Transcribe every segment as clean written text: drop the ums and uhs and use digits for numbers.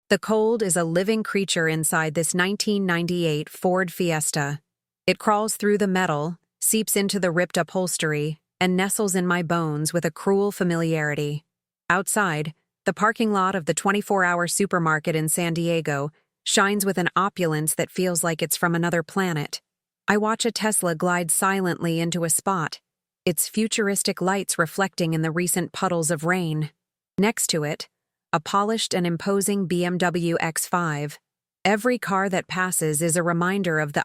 The cold is a living creature inside this 1998 Ford Fiesta. It crawls through the metal, seeps into the ripped upholstery, and nestles in my bones with a cruel familiarity. Outside, the parking lot of the 24-hour supermarket in San Diego shines with an opulence that feels like it's from another planet. I watch a Tesla glide silently into a spot, its futuristic lights reflecting in the recent puddles of rain. Next to it, a polished and imposing BMW X5. Every car that passes is a reminder of the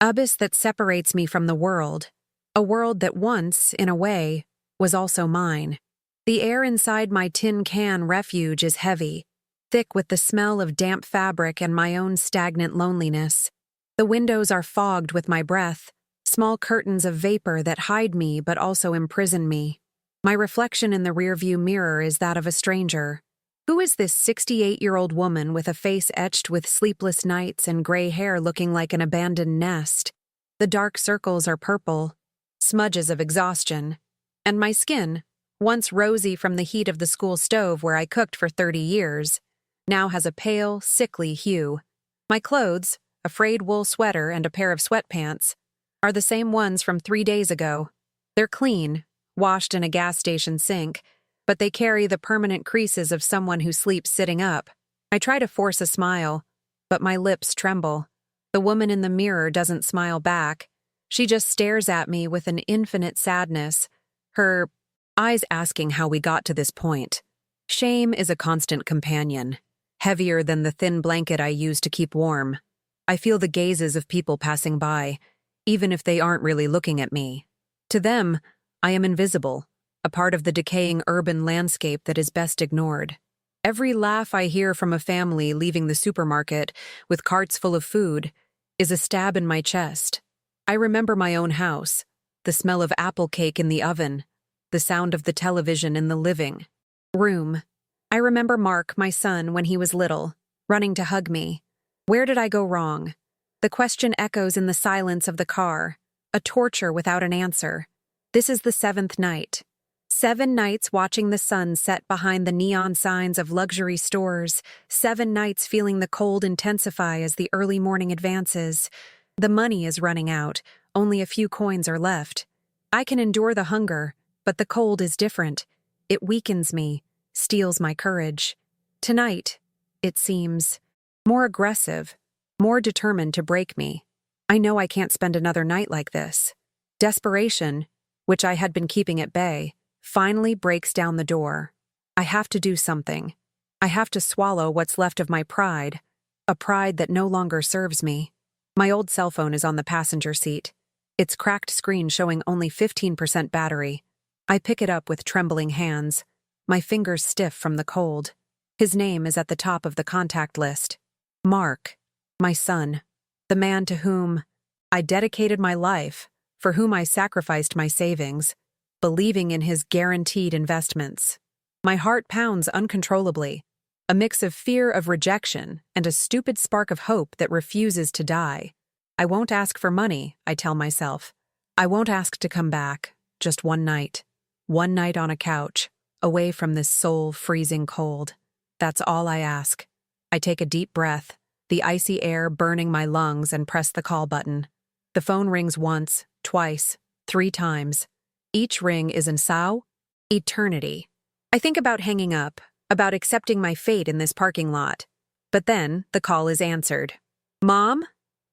abyss that separates me from the world, a world that once, in a way, was also mine. The air inside my tin can refuge is heavy, thick with the smell of damp fabric and my own stagnant loneliness. The windows are fogged with my breath, small curtains of vapor that hide me but also imprison me. My reflection in the rearview mirror is that of a stranger. Who is this 68-year-old woman with a face etched with sleepless nights and gray hair looking like an abandoned nest? The dark circles are purple, smudges of exhaustion, and my skin, once rosy from the heat of the school stove where I cooked for 30 years, now has a pale, sickly hue. My clothes, a frayed wool sweater and a pair of sweatpants, are the same ones from 3 days ago. They're clean, washed in a gas station sink, but they carry the permanent creases of someone who sleeps sitting up. I try to force a smile, but my lips tremble. The woman in the mirror doesn't smile back. She just stares at me with an infinite sadness, her eyes asking how we got to this point. Shame is a constant companion, heavier than the thin blanket I use to keep warm. I feel the gazes of people passing by, even if they aren't really looking at me. To them, I am invisible, a part of the decaying urban landscape that is best ignored. Every laugh I hear from a family leaving the supermarket with carts full of food is a stab in my chest. I remember my own house, the smell of apple cake in the oven, the sound of the television in the living room. I remember Mark, my son, when he was little, running to hug me. Where did I go wrong? The question echoes in the silence of the car, a torture without an answer. This is the 7th night. 7 nights watching the sun set behind the neon signs of luxury stores, 7 nights feeling the cold intensify as the early morning advances. The money is running out, only a few coins are left. I can endure the hunger, but the cold is different. It weakens me, steals my courage. Tonight, it seems, more aggressive, more determined to break me. I know I can't spend another night like this. Desperation, which I had been keeping at bay, finally breaks down the door. I have to do something. I have to swallow what's left of my pride, a pride that no longer serves me. My old cell phone is on the passenger seat, its cracked screen showing only 15% battery. I pick it up with trembling hands, my fingers stiff from the cold. His name is at the top of the contact list. Mark, my son, the man to whom I dedicated my life, for whom I sacrificed my savings, believing in his guaranteed investments. My heart pounds uncontrollably, a mix of fear of rejection and a stupid spark of hope that refuses to die. I won't ask for money, I tell myself. I won't ask to come back, just one night on a couch, away from this soul-freezing cold. That's all I ask. I take a deep breath, the icy air burning my lungs, and press the call button. The phone rings once, twice, 3 times. Each ring is in eternity. I think about hanging up, about accepting my fate in this parking lot. But then, the call is answered. Mom?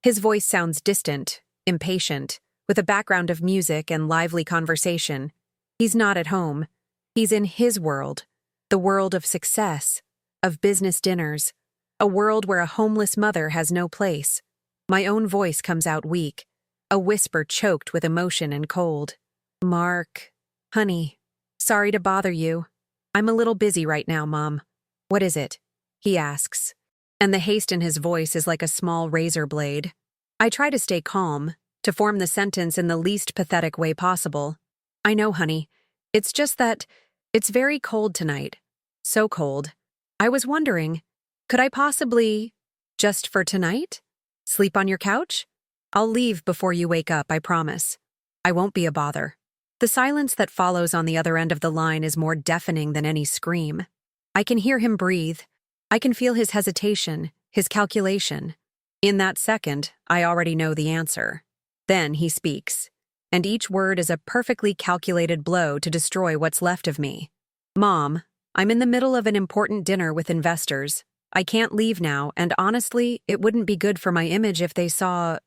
His voice sounds distant, impatient, with a background of music and lively conversation. He's not at home. He's in his world, the world of success, of business dinners, a world where a homeless mother has no place. My own voice comes out weak, a whisper choked with emotion and cold. Mark, honey, sorry to bother you. I'm a little busy right now, Mom. What is it? He asks, and the haste in his voice is like a small razor blade. I try to stay calm, to form the sentence in the least pathetic way possible. I know, honey. It's just that it's very cold tonight. So cold. I was wondering, could I possibly, just for tonight, sleep on your couch? I'll leave before you wake up, I promise. I won't be a bother. The silence that follows on the other end of the line is more deafening than any scream. I can hear him breathe, I can feel his hesitation, his calculation. In that second, I already know the answer. Then he speaks, and each word is a perfectly calculated blow to destroy what's left of me. Mom, I'm in the middle of an important dinner with investors. I can't leave now, and honestly, it wouldn't be good for my image if they saw…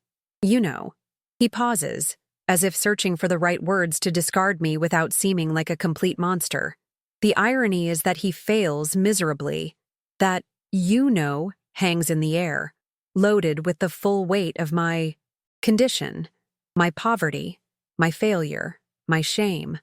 You know. He pauses, as if searching for the right words to discard me without seeming like a complete monster. The irony is that he fails miserably. That hangs in the air, loaded with the full weight of my condition, my poverty, my failure, my shame.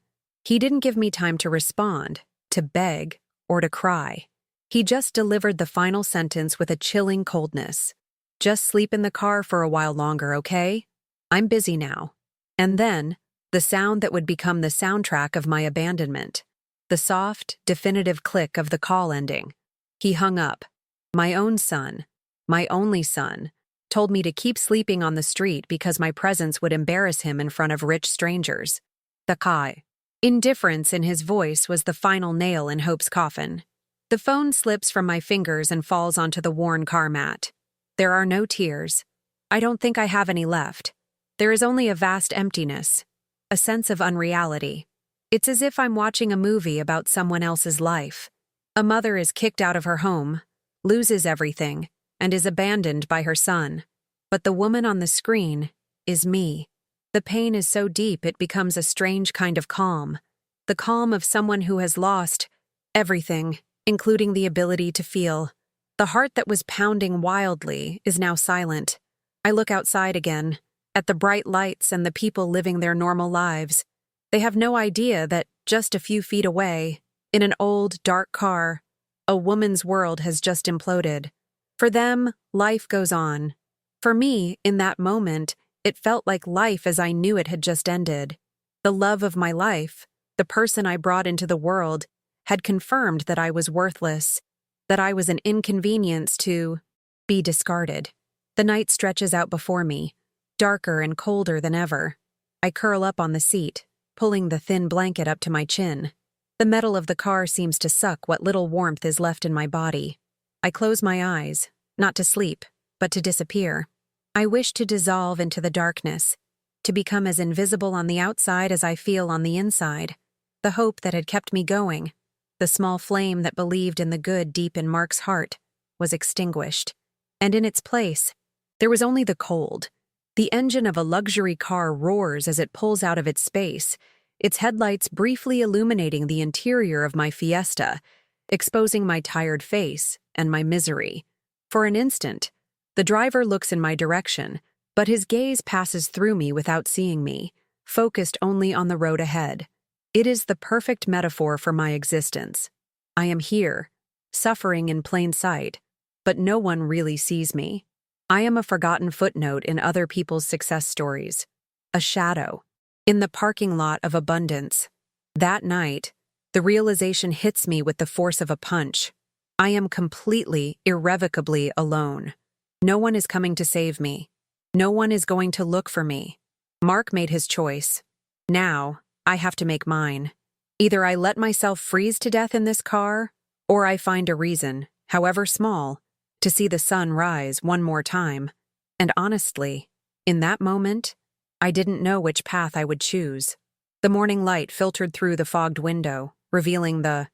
He didn't give me time to respond, to beg, or to cry. He just delivered the final sentence with a chilling coldness. Just sleep in the car for a while longer, okay? I'm busy now. And then, the sound that would become the soundtrack of my abandonment. The soft, definitive click of the call ending. He hung up. My own son, my only son, told me to keep sleeping on the street because my presence would embarrass him in front of rich strangers. The indifference in his voice was the final nail in Hope's coffin. The phone slips from my fingers and falls onto the worn car mat. There are no tears. I don't think I have any left. There is only a vast emptiness, a sense of unreality. It's as if I'm watching a movie about someone else's life. A mother is kicked out of her home, loses everything, and is abandoned by her son. But the woman on the screen is me. The pain is so deep it becomes a strange kind of calm. The calm of someone who has lost everything, including the ability to feel. The heart that was pounding wildly is now silent. I look outside again, at the bright lights and the people living their normal lives. They have no idea that just a few feet away, in an old, dark car, a woman's world has just imploded. For them, life goes on. For me, in that moment, it felt like life as I knew it had just ended. The love of my life, the person I brought into the world, had confirmed that I was worthless, that I was an inconvenience to be discarded. The night stretches out before me, darker and colder than ever. I curl up on the seat, pulling the thin blanket up to my chin. The metal of the car seems to suck what little warmth is left in my body. I close my eyes, not to sleep, but to disappear. I wish to dissolve into the darkness, to become as invisible on the outside as I feel on the inside. The hope that had kept me going, the small flame that believed in the good deep in Mark's heart, was extinguished. And in its place, there was only the cold. The engine of a luxury car roars as it pulls out of its space, its headlights briefly illuminating the interior of my Fiesta, exposing my tired face and my misery. For an instant, the driver looks in my direction, but his gaze passes through me without seeing me, focused only on the road ahead. It is the perfect metaphor for my existence. I am here, suffering in plain sight, but no one really sees me. I am a forgotten footnote in other people's success stories, a shadow, in the parking lot of abundance. That night, the realization hits me with the force of a punch. I am completely, irrevocably alone. No one is coming to save me. No one is going to look for me. Mark made his choice. Now, I have to make mine. Either I let myself freeze to death in this car, or I find a reason, however small, to see the sun rise one more time. And honestly, in that moment, I didn't know which path I would choose. The morning light filtered through the fogged window, revealing the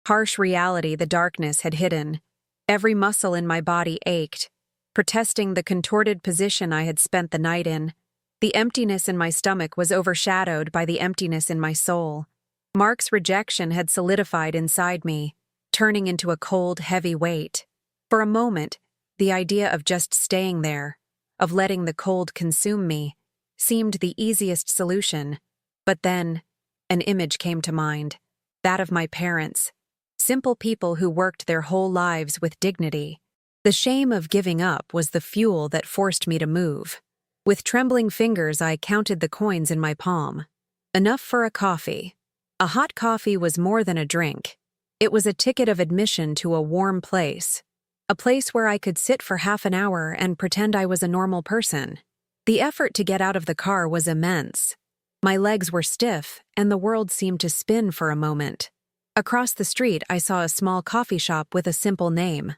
harsh reality the darkness had hidden. Every muscle in my body ached, protesting the contorted position I had spent the night in. The emptiness in my stomach was overshadowed by the emptiness in my soul. Mark's rejection had solidified inside me, turning into a cold, heavy weight. For a moment, the idea of just staying there, of letting the cold consume me, seemed the easiest solution. But then, an image came to mind, that of my parents, simple people who worked their whole lives with dignity. The shame of giving up was the fuel that forced me to move. With trembling fingers, I counted the coins in my palm. Enough for a coffee. A hot coffee was more than a drink. It was a ticket of admission to a warm place. A place where I could sit for half an hour and pretend I was a normal person. The effort to get out of the car was immense. My legs were stiff, and the world seemed to spin for a moment. Across the street, I saw a small coffee shop with a simple name,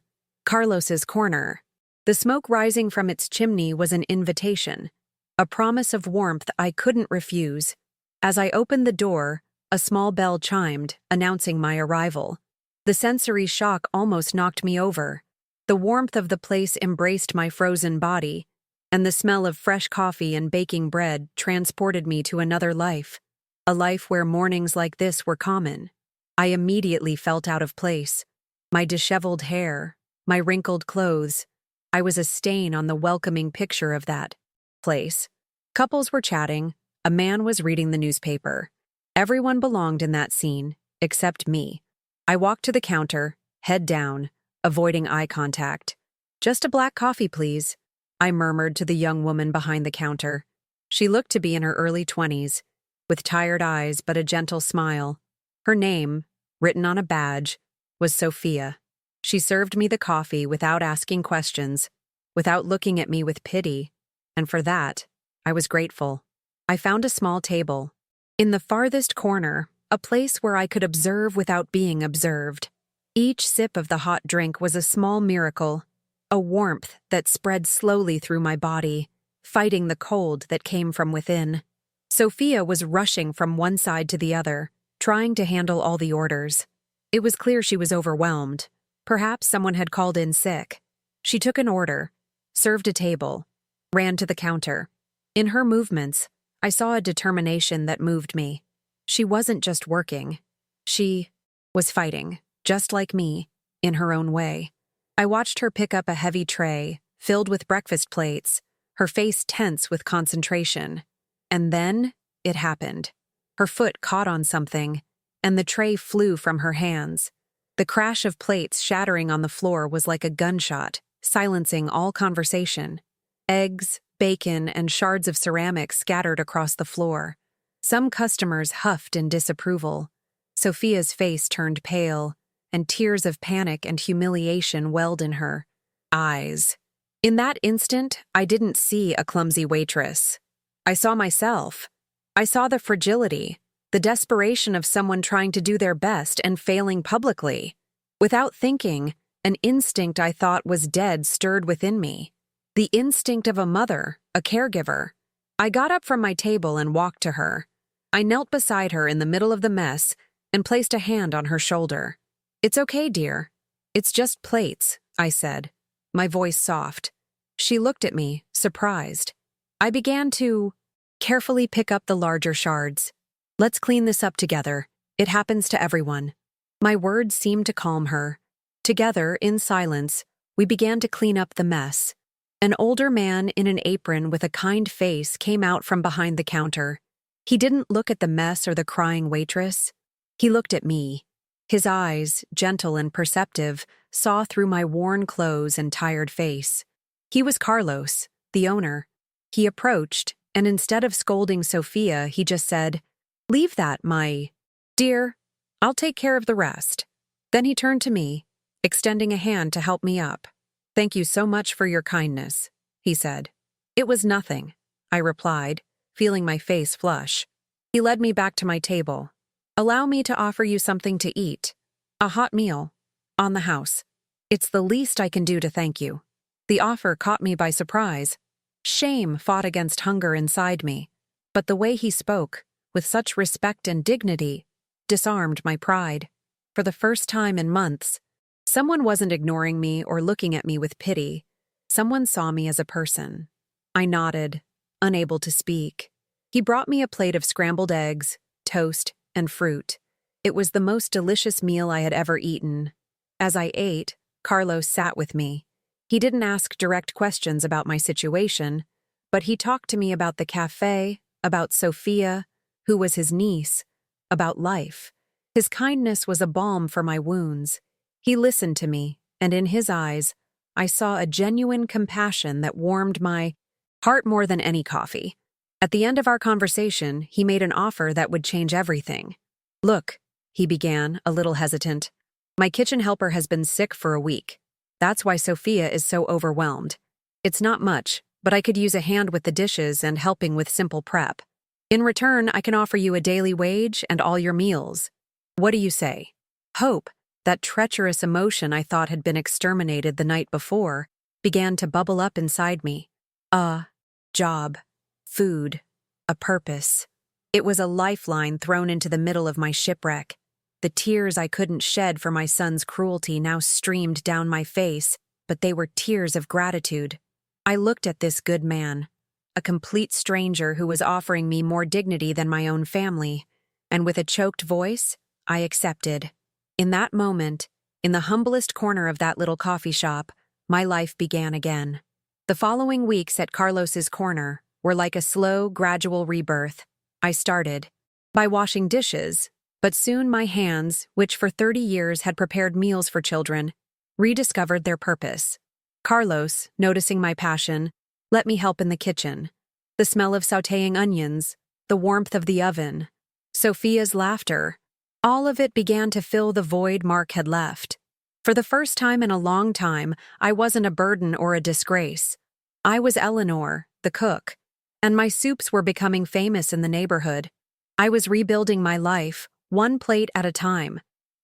Carlos's corner. The smoke rising from its chimney was an invitation, a promise of warmth I couldn't refuse. As I opened the door, a small bell chimed, announcing my arrival. The sensory shock almost knocked me over. The warmth of the place embraced my frozen body, and the smell of fresh coffee and baking bread transported me to another life, a life where mornings like this were common. I immediately felt out of place. My disheveled hair, my wrinkled clothes, I was a stain on the welcoming picture of that place. Couples were chatting, a man was reading the newspaper. Everyone belonged in that scene, except me. I walked to the counter, head down, avoiding eye contact. "Just a black coffee, please," I murmured to the young woman behind the counter. She looked to be in her early 20s, with tired eyes but a gentle smile. Her name, written on a badge, was Sophia. She served me the coffee without asking questions, without looking at me with pity, and for that, I was grateful. I found a small table. In the farthest corner, a place where I could observe without being observed. Each sip of the hot drink was a small miracle, a warmth that spread slowly through my body, fighting the cold that came from within. Sophia was rushing from one side to the other, trying to handle all the orders. It was clear she was overwhelmed. Perhaps someone had called in sick. She took an order, served a table, ran to the counter. In her movements, I saw a determination that moved me. She wasn't just working. She was fighting, just like me, in her own way. I watched her pick up a heavy tray, filled with breakfast plates, her face tense with concentration. And then, it happened. Her foot caught on something, and the tray flew from her hands. The crash of plates shattering on the floor was like a gunshot, silencing all conversation. Eggs, bacon, and shards of ceramic scattered across the floor. Some customers huffed in disapproval. Sophia's face turned pale, and tears of panic and humiliation welled in her eyes. In that instant, I didn't see a clumsy waitress. I saw myself. I saw the fragility, the desperation of someone trying to do their best and failing publicly. Without thinking, an instinct I thought was dead stirred within me. The instinct of a mother, a caregiver. I got up from my table and walked to her. I knelt beside her in the middle of the mess and placed a hand on her shoulder. "It's okay, dear. It's just plates," I said, my voice soft. She looked at me, surprised. I began to carefully pick up the larger shards. "Let's clean this up together. It happens to everyone." My words seemed to calm her. Together, in silence, we began to clean up the mess. An older man in an apron with a kind face came out from behind the counter. He didn't look at the mess or the crying waitress. He looked at me. His eyes, gentle and perceptive, saw through my worn clothes and tired face. He was Carlos, the owner. He approached, and instead of scolding Sophia, he just said, "Leave that, my dear. I'll take care of the rest." Then he turned to me, extending a hand to help me up. "Thank you so much for your kindness," he said. "It was nothing," I replied, feeling my face flush. He led me back to my table. "Allow me to offer you something to eat. A hot meal. On the house. It's the least I can do to thank you." The offer caught me by surprise. Shame fought against hunger inside me, but the way he spoke, with such respect and dignity, disarmed my pride. For the first time in months, someone wasn't ignoring me or looking at me with pity. Someone saw me as a person. I nodded, unable to speak. He brought me a plate of scrambled eggs, toast, and fruit. It was the most delicious meal I had ever eaten. As I ate, Carlos sat with me. He didn't ask direct questions about my situation, but he talked to me about the cafe, about Sophia, who was his niece, about life. His kindness was a balm for my wounds. He listened to me, and in his eyes, I saw a genuine compassion that warmed my heart more than any coffee. At the end of our conversation, he made an offer that would change everything. "Look," he began, a little hesitant, "my kitchen helper has been sick for a week. That's why Sophia is so overwhelmed. It's not much, but I could use a hand with the dishes and helping with simple prep. In return, I can offer you a daily wage and all your meals. What do you say?" Hope, That treacherous emotion I thought had been exterminated the night before began to bubble up inside me. A job, food, a purpose. It was a lifeline thrown into the middle of my shipwreck. The tears I couldn't shed for my son's cruelty now streamed down my face, but they were tears of gratitude. I looked at this good man, a complete stranger who was offering me more dignity than my own family, and with a choked voice, I accepted. In that moment, in the humblest corner of that little coffee shop, my life began again. The following weeks at Carlos's corner were like a slow, gradual rebirth. I started by washing dishes, but soon my hands, which for 30 years had prepared meals for children, rediscovered their purpose. Carlos, noticing my passion, let me help in the kitchen. The smell of sautéing onions, the warmth of the oven, Sophia's laughter, all of it began to fill the void Mark had left. For the first time in a long time, I wasn't a burden or a disgrace. I was Eleanor, the cook, and my soups were becoming famous in the neighborhood. I was rebuilding my life, one plate at a time.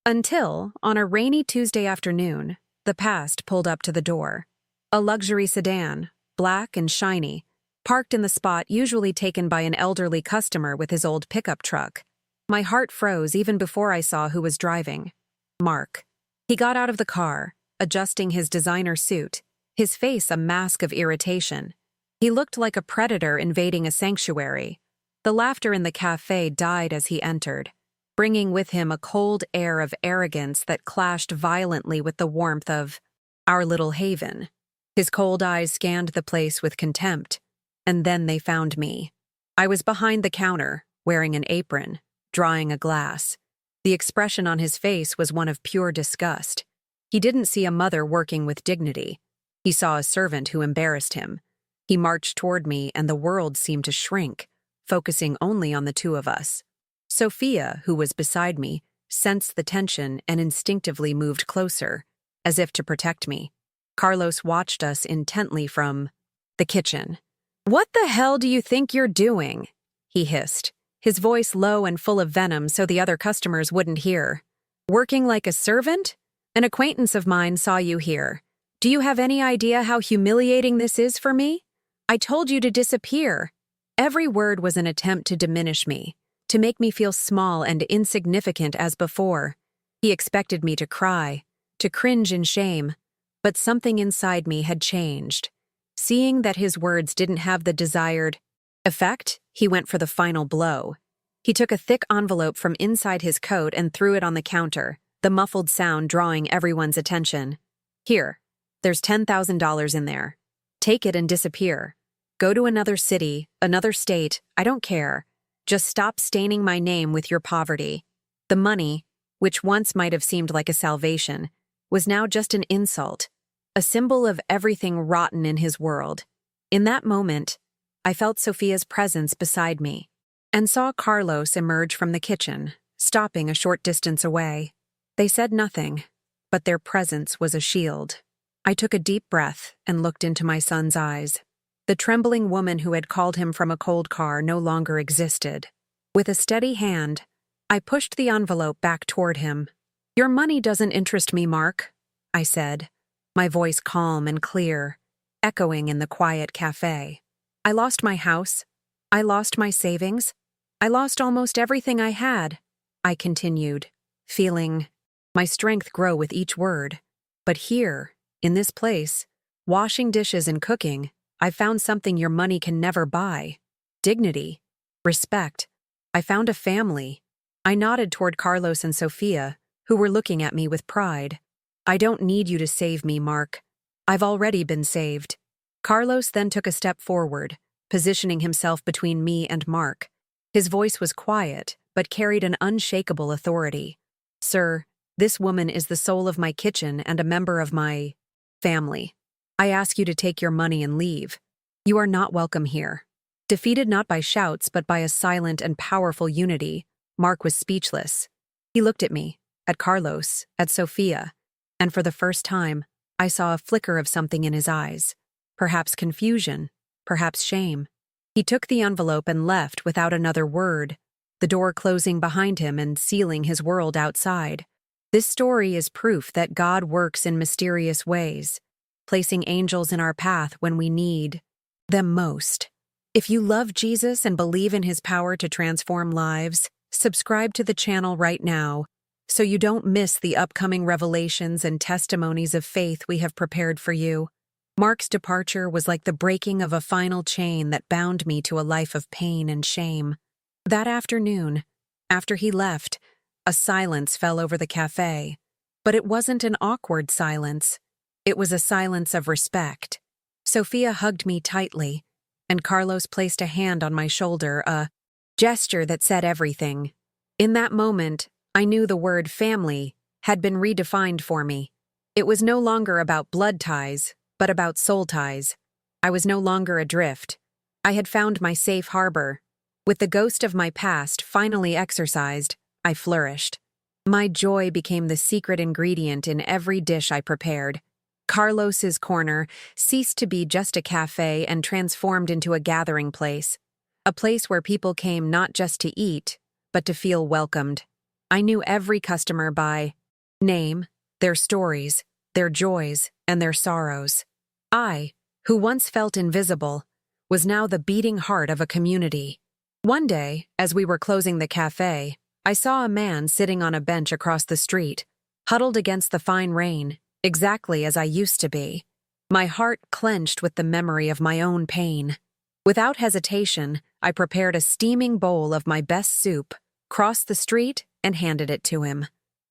Until, on a rainy Tuesday afternoon, the past pulled up to the door. A luxury sedan, black and shiny, parked in the spot usually taken by an elderly customer with his old pickup truck. My heart froze even before I saw who was driving. Mark. He got out of the car, adjusting his designer suit, his face a mask of irritation. He looked like a predator invading a sanctuary. The laughter in the cafe died as he entered, bringing with him a cold air of arrogance that clashed violently with the warmth of our little haven. His cold eyes scanned the place with contempt, and then they found me. I was behind the counter, wearing an apron, drawing a glass. The expression on his face was one of pure disgust. He didn't see a mother working with dignity. He saw a servant who embarrassed him. He marched toward me, and the world seemed to shrink, focusing only on the two of us. Sophia, who was beside me, sensed the tension and instinctively moved closer, as if to protect me. Carlos watched us intently from the kitchen. "What the hell do you think you're doing?" he hissed, his voice low and full of venom so the other customers wouldn't hear. "Working like a servant? An acquaintance of mine saw you here. Do you have any idea how humiliating this is for me? I told you to disappear." Every word was an attempt to diminish me, to make me feel small and insignificant as before. He expected me to cry, to cringe in shame, but something inside me had changed. Seeing that his words didn't have the desired effect, he went for the final blow. He took a thick envelope from inside his coat and threw it on the counter, the muffled sound drawing everyone's attention. "Here, there's $10,000 in there. Take it and disappear. Go to another city, another state, I don't care. Just stop staining my name with your poverty." The money, which once might have seemed like a salvation, was now just an insult, a symbol of everything rotten in his world. In that moment, I felt Sophia's presence beside me, and saw Carlos emerge from the kitchen, stopping a short distance away. They said nothing, but their presence was a shield. I took a deep breath and looked into my son's eyes. The trembling woman who had called him from a cold car no longer existed. With a steady hand, I pushed the envelope back toward him. "Your money doesn't interest me, Mark," I said, my voice calm and clear, echoing in the quiet cafe. "I lost my house. I lost my savings. I lost almost everything I had," I continued, feeling my strength grow with each word. "But here, in this place, washing dishes and cooking, I found something your money can never buy. Dignity. Respect. I found a family." I nodded toward Carlos and Sophia, who were looking at me with pride. "I don't need you to save me, Mark. I've already been saved." Carlos then took a step forward, positioning himself between me and Mark. His voice was quiet, but carried an unshakable authority. "Sir, this woman is the soul of my kitchen and a member of my family. I ask you to take your money and leave. You are not welcome here." Defeated not by shouts but by a silent and powerful unity, Mark was speechless. He looked at me, at Carlos, at Sophia, and for the first time, I saw a flicker of something in his eyes. Perhaps confusion, perhaps shame. He took the envelope and left without another word, the door closing behind him and sealing his world outside. This story is proof that God works in mysterious ways, placing angels in our path when we need them most. If you love Jesus and believe in his power to transform lives, subscribe to the channel right now so you don't miss the upcoming revelations and testimonies of faith we have prepared for you. Mark's departure was like the breaking of a final chain that bound me to a life of pain and shame. That afternoon, after he left, a silence fell over the cafe. But it wasn't an awkward silence. It was a silence of respect. Sophia hugged me tightly, and Carlos placed a hand on my shoulder, a gesture that said everything. In that moment, I knew the word family had been redefined for me. It was no longer about blood ties, but about soul ties. I was no longer adrift. I had found my safe harbor. With the ghost of my past finally exorcised, I flourished. My joy became the secret ingredient in every dish I prepared. Carlos's corner ceased to be just a cafe and transformed into a gathering place. A place where people came not just to eat, but to feel welcomed. I knew every customer by name, their stories, their joys, and their sorrows. I, who once felt invisible, was now the beating heart of a community. One day, as we were closing the cafe, I saw a man sitting on a bench across the street, huddled against the fine rain, exactly as I used to be. My heart clenched with the memory of my own pain. Without hesitation, I prepared a steaming bowl of my best soup, crossed the street, and handed it to him.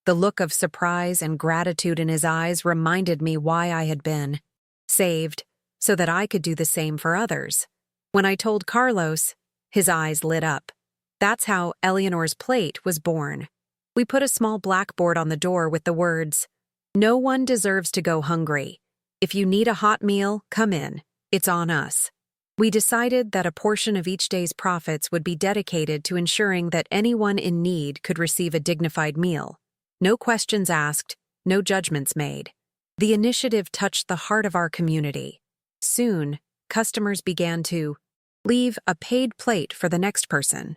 The look of surprise and gratitude in his eyes reminded me why I had been saved, so that I could do the same for others. When I told Carlos, his eyes lit up. That's how Eleanor's plate was born. We put a small blackboard on the door with the words, "No one deserves to go hungry. If you need a hot meal, come in. It's on us." We decided that a portion of each day's profits would be dedicated to ensuring that anyone in need could receive a dignified meal. No questions asked, no judgments made. The initiative touched the heart of our community. Soon, customers began to leave a paid plate for the next person.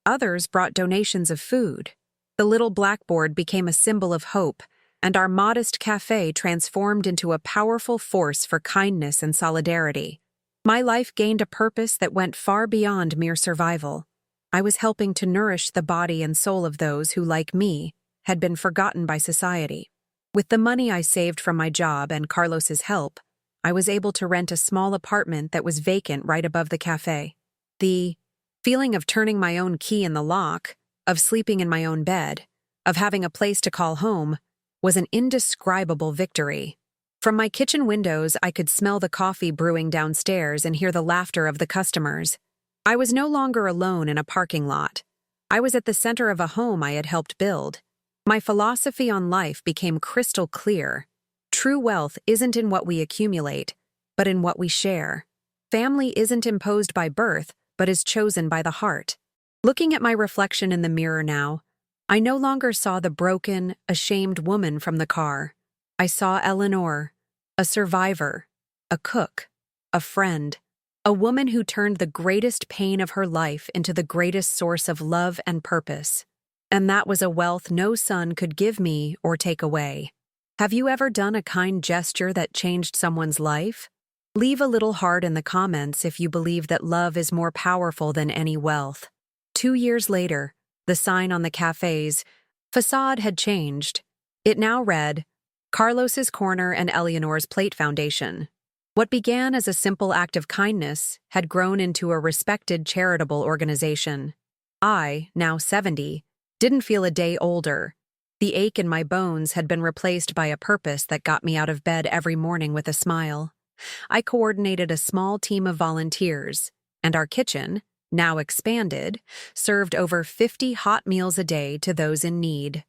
Others brought donations of food. The little blackboard became a symbol of hope, and our modest cafe transformed into a powerful force for kindness and solidarity. My life gained a purpose that went far beyond mere survival. I was helping to nourish the body and soul of those who, like me, had been forgotten by society. With the money I saved from my job and Carlos's help, I was able to rent a small apartment that was vacant right above the cafe. The feeling of turning my own key in the lock, of sleeping in my own bed, of having a place to call home, was an indescribable victory. From my kitchen windows, I could smell the coffee brewing downstairs and hear the laughter of the customers. I was no longer alone in a parking lot. I was at the center of a home I had helped build. My philosophy on life became crystal clear. True wealth isn't in what we accumulate, but in what we share. Family isn't imposed by birth, but is chosen by the heart. Looking at my reflection in the mirror now, I no longer saw the broken, ashamed woman from the car. I saw Eleanor, a survivor, a cook, a friend, a woman who turned the greatest pain of her life into the greatest source of love and purpose. And that was a wealth no son could give me or take away. Have you ever done a kind gesture that changed someone's life? Leave a little heart in the comments if you believe that love is more powerful than any wealth. 2 years later, the sign on the cafe's facade had changed. It now read, Carlos's Corner and Eleanor's Plate Foundation. What began as a simple act of kindness had grown into a respected charitable organization. I, now 70, didn't feel a day older. The ache in my bones had been replaced by a purpose that got me out of bed every morning with a smile. I coordinated a small team of volunteers, and our kitchen, now expanded, served over 50 hot meals a day to those in need.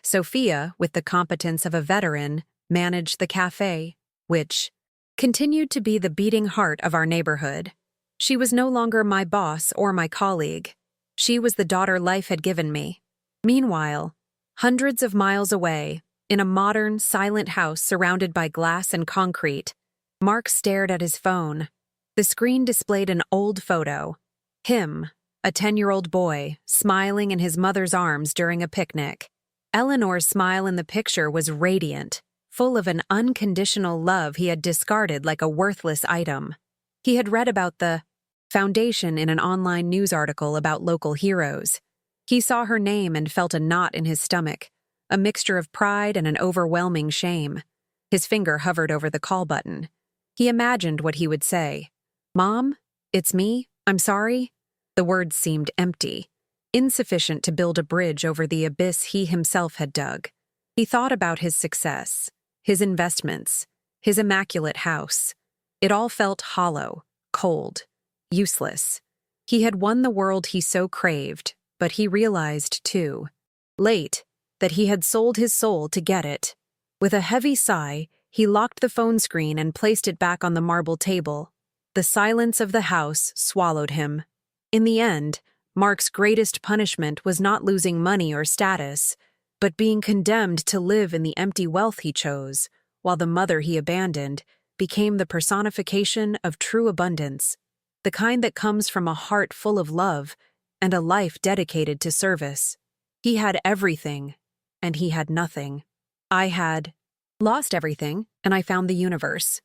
Sophia, with the competence of a veteran, managed the cafe, which continued to be the beating heart of our neighborhood. She was no longer my boss or my colleague. She was the daughter life had given me. Meanwhile, hundreds of miles away, in a modern, silent house surrounded by glass and concrete, Mark stared at his phone. The screen displayed an old photo. Him, a 10-year-old boy, smiling in his mother's arms during a picnic. Eleanor's smile in the picture was radiant, full of an unconditional love he had discarded like a worthless item. He had read about the foundation in an online news article about local heroes. He saw her name and felt a knot in his stomach, a mixture of pride and an overwhelming shame. His finger hovered over the call button. He imagined what he would say. "Mom, it's me. I'm sorry." The words seemed empty, insufficient to build a bridge over the abyss he himself had dug. He thought about his success, his investments, his immaculate house. It all felt hollow, cold, useless. He had won the world he so craved, but he realized, too, late, that he had sold his soul to get it. With a heavy sigh, he locked the phone screen and placed it back on the marble table. The silence of the house swallowed him. In the end, Mark's greatest punishment was not losing money or status, but being condemned to live in the empty wealth he chose, while the mother he abandoned became the personification of true abundance, the kind that comes from a heart full of love and a life dedicated to service. He had everything, and he had nothing. I had lost everything, and I found the universe.